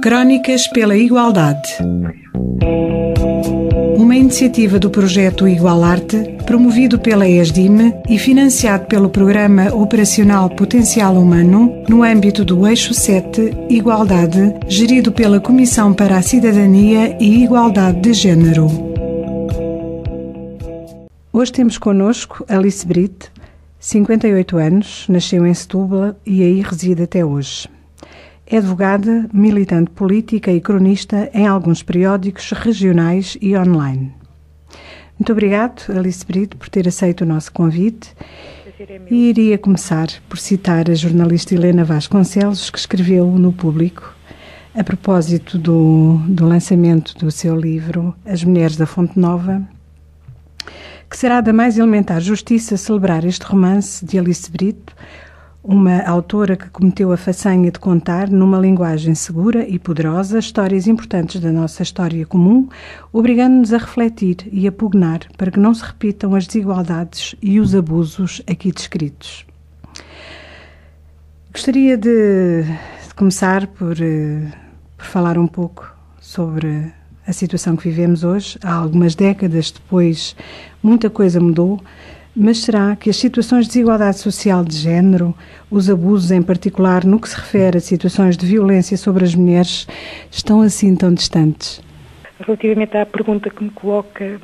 Crónicas pela Igualdade. Uma iniciativa do projeto Igualarte, promovido pela ESDIM e financiado pelo Programa Operacional Potencial Humano, no âmbito do Eixo 7, Igualdade, gerido pela Comissão para a Cidadania e Igualdade de Género. Hoje temos connosco Alice Brito, 58 anos, nasceu em Setúbal e aí reside até hoje. É advogada, militante política e cronista em alguns periódicos regionais e online. Muito obrigado, Alice Brito, por ter aceito o nosso convite. E iria começar por citar a jornalista Helena Vasconcelos, que escreveu no Público, a propósito do lançamento do seu livro As Mulheres da Fonte Nova, que será da mais elementar justiça celebrar este romance de Alice Brito, uma autora que cometeu a façanha de contar, numa linguagem segura e poderosa, histórias importantes da nossa história comum, obrigando-nos a refletir e a pugnar para que não se repitam as desigualdades e os abusos aqui descritos. Gostaria de começar por falar um pouco sobre a situação que vivemos hoje. Há algumas décadas depois, muita coisa mudou. Mas será que as situações de desigualdade social de género, os abusos em particular, no que se refere a situações de violência sobre as mulheres, estão assim tão distantes? Relativamente à pergunta que me coloca,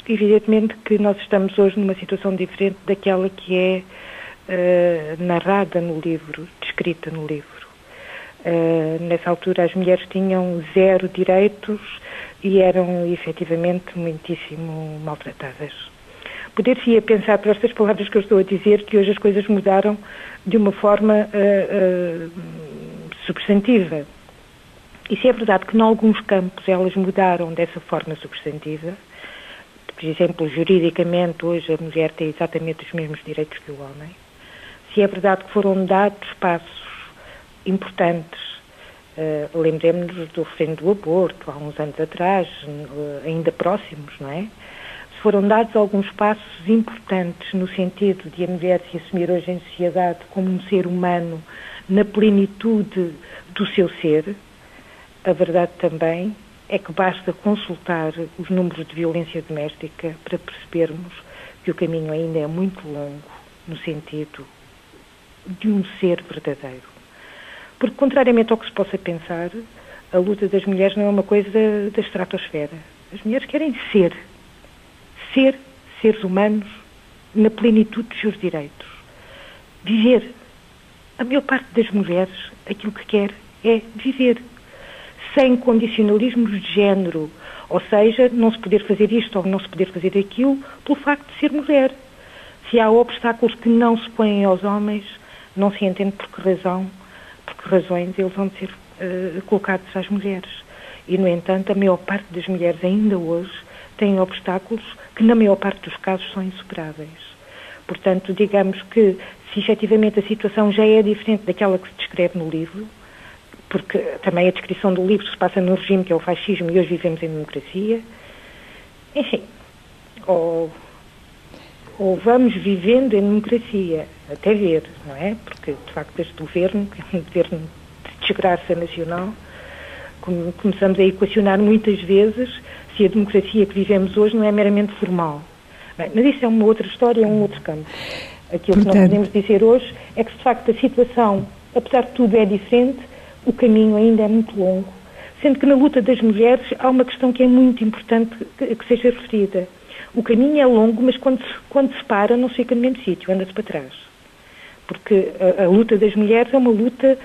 evidentemente que nós estamos hoje numa situação diferente daquela que é narrada no livro, descrita no livro. Nessa altura as mulheres tinham 0 direitos e eram efetivamente muitíssimo maltratadas. Poder-se-ia pensar, por estas palavras que eu estou a dizer, que hoje as coisas mudaram de uma forma substantiva. E se é verdade que, em alguns campos, elas mudaram dessa forma substantiva, por exemplo, juridicamente, hoje a mulher tem exatamente os mesmos direitos que o homem, se é verdade que foram dados passos importantes, lembremos-nos do referendo do aborto, há uns anos atrás, ainda próximos, não é? Foram dados alguns passos importantes no sentido de a mulher se assumir hoje em sociedade como um ser humano na plenitude do seu ser. A verdade também é que basta consultar os números de violência doméstica para percebermos que o caminho ainda é muito longo no sentido de um ser verdadeiro. Porque, contrariamente ao que se possa pensar, a luta das mulheres não é uma coisa da estratosfera. As mulheres querem ser seres humanos na plenitude dos seus direitos. Viver. A maior parte das mulheres, aquilo que quer é viver. Sem condicionalismos de género. Ou seja, não se poder fazer isto ou não se poder fazer aquilo pelo facto de ser mulher. Se há obstáculos que não se põem aos homens, não se entende por que razões eles vão ser colocados às mulheres. E, no entanto, a maior parte das mulheres ainda hoje têm obstáculos que, na maior parte dos casos, são insuperáveis. Portanto, digamos que, se efetivamente a situação já é diferente daquela que se descreve no livro, porque também a descrição do livro se passa num regime que é o fascismo e hoje vivemos em democracia, enfim, ou vamos vivendo em democracia, até ver, não é? Porque, de facto, este governo, que é um governo de desgraça nacional, começamos a equacionar muitas vezes se a democracia que vivemos hoje não é meramente formal. Bem, mas isso é uma outra história, é um outro campo. Aquilo que nós podemos dizer hoje é que, de facto, a situação, apesar de tudo, é diferente, o caminho ainda é muito longo, sendo que na luta das mulheres há uma questão que é muito importante que seja referida. O caminho é longo, mas quando se para, não se fica no mesmo sítio, anda-se para trás. Porque a luta das mulheres é uma luta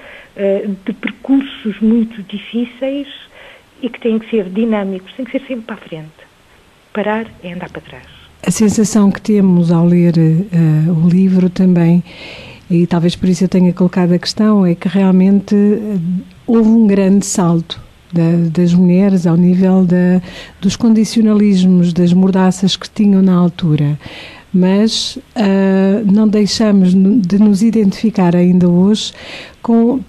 de percursos muito difíceis e que têm que ser dinâmicos, têm que ser sempre para a frente. Parar é andar para trás. A sensação que temos ao ler o livro também, e talvez por isso eu tenha colocado a questão, é que realmente houve um grande salto das mulheres ao nível dos condicionalismos, das mordaças que tinham na altura. Mas não deixamos de nos identificar ainda hoje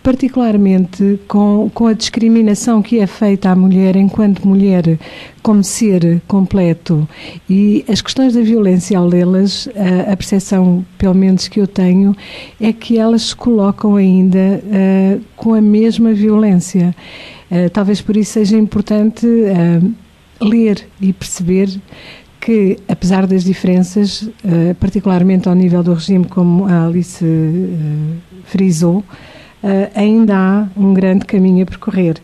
particularmente com a discriminação que é feita à mulher enquanto mulher como ser completo, e as questões da violência, ao lê-las, a percepção, pelo menos que eu tenho, é que elas se colocam ainda com a mesma violência. Talvez por isso seja importante ler e perceber que, apesar das diferenças, particularmente ao nível do regime, como a Alice frisou, ainda há um grande caminho a percorrer.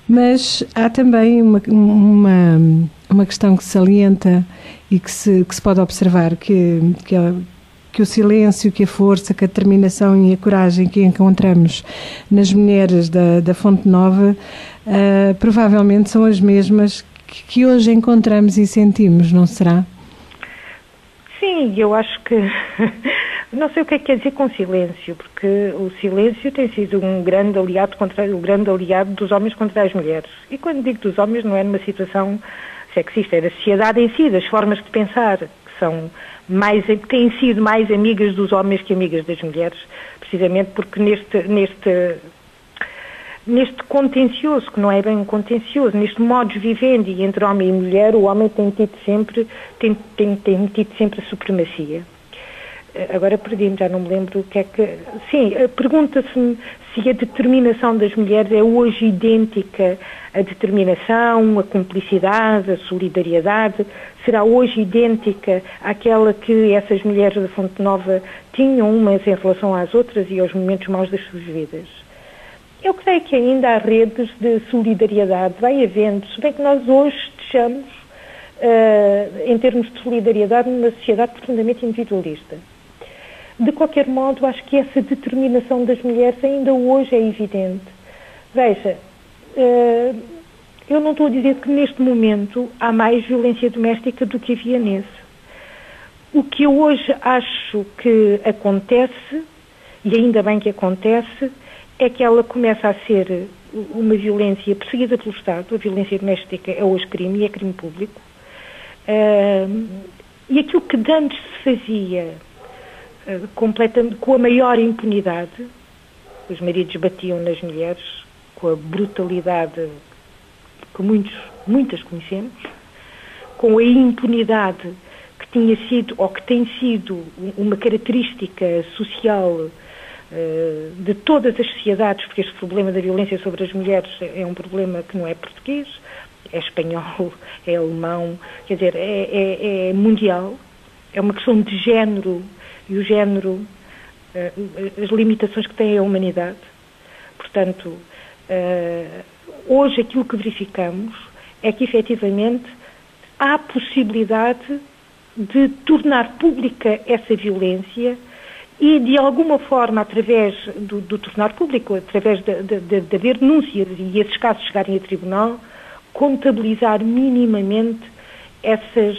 Mas há também uma questão que se salienta e que se pode observar, que o silêncio, que a força, que a determinação e a coragem que encontramos nas mulheres da Fonte Nova provavelmente são as mesmas que hoje encontramos e sentimos, não será? Sim, eu acho que... Não sei o que é que quer dizer com silêncio, porque o silêncio tem sido um grande aliado dos homens contra as mulheres. E quando digo dos homens, não é numa situação sexista, é da sociedade em si, das formas de pensar, que têm sido mais amigas dos homens que amigas das mulheres, precisamente porque neste contencioso, que não é bem um contencioso, neste modus vivendi entre homem e mulher, o homem tem tido sempre a supremacia. Agora perdi-me, já não me lembro o que é que... Sim, pergunta-se-me se a determinação das mulheres é hoje idêntica à determinação, a cumplicidade, a solidariedade, será hoje idêntica àquela que essas mulheres da Fonte Nova tinham umas em relação às outras e aos momentos maus das suas vidas. Eu creio que ainda há redes de solidariedade, vai havendo, se bem que nós hoje estejamos, em termos de solidariedade, numa sociedade profundamente individualista. De qualquer modo, acho que essa determinação das mulheres ainda hoje é evidente. Veja, eu não estou a dizer que neste momento há mais violência doméstica do que havia nesse. O que eu hoje acho que acontece, e ainda bem que acontece, é que ela começa a ser uma violência perseguida pelo Estado. A violência doméstica é hoje crime e é crime público. E aquilo que antes se fazia com a maior impunidade, os maridos batiam nas mulheres com a brutalidade que muitas conhecemos, com a impunidade que tinha sido, ou que tem sido, uma característica social de todas as sociedades, porque este problema da violência sobre as mulheres é um problema que não é português, é espanhol, é alemão, quer dizer, é mundial, é uma questão de género, e o género, as limitações que tem a humanidade. Portanto, hoje aquilo que verificamos é que, efetivamente, há possibilidade de tornar pública essa violência e, de alguma forma, através do tornar público, através de haver denúncias e esses casos chegarem a tribunal, contabilizar minimamente essas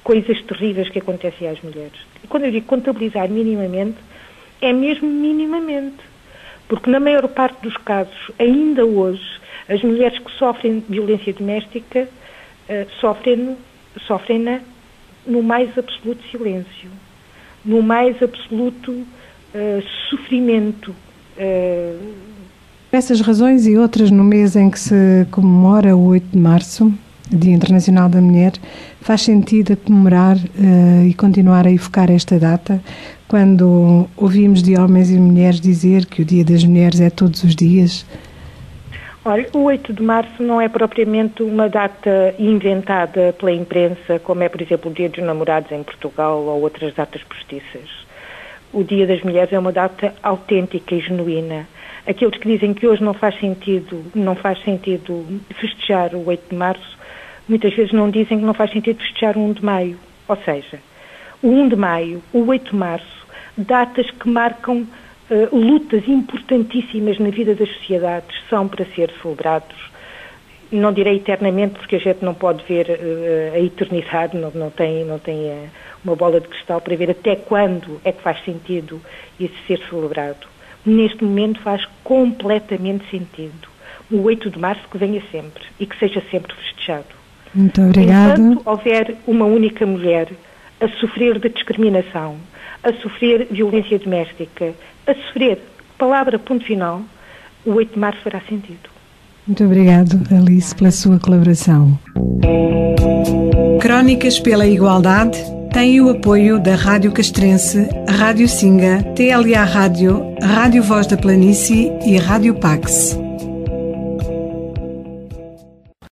coisas terríveis que acontecem às mulheres. E quando eu digo contabilizar minimamente, é mesmo minimamente. Porque na maior parte dos casos, ainda hoje, as mulheres que sofrem violência doméstica sofrem-na no mais absoluto silêncio, no mais absoluto sofrimento. Por essas razões e outras, no mês em que se comemora o 8 de março, Dia Internacional da Mulher, faz sentido comemorar e continuar a evocar esta data quando ouvimos de homens e mulheres dizer que o Dia das Mulheres é todos os dias? Olha, o 8 de março não é propriamente uma data inventada pela imprensa, como é, por exemplo, o Dia dos Namorados em Portugal ou outras datas postiças. O Dia das Mulheres é uma data autêntica e genuína. Aqueles que dizem que hoje não faz sentido festejar o 8 de março, muitas vezes não dizem que não faz sentido festejar o 1 de maio. Ou seja, o 1 de maio, o 8 de março, datas que marcam lutas importantíssimas na vida das sociedades, são para ser celebrados. Não direi eternamente, porque a gente não pode ver a eternidade, não tem uma bola de cristal para ver até quando é que faz sentido isso ser celebrado. Neste momento faz completamente sentido. O 8 de março que venha sempre e que seja sempre festejado. Muito obrigada. Enquanto houver uma única mulher a sofrer de discriminação, a sofrer violência doméstica, a sofrer, palavra, ponto final, o 8 de março fará sentido. Muito obrigado, Alice, pela sua colaboração. Crónicas pela Igualdade tem o apoio da Rádio Castrense, Rádio Singa, TLA Rádio, Rádio Voz da Planície e Rádio Pax.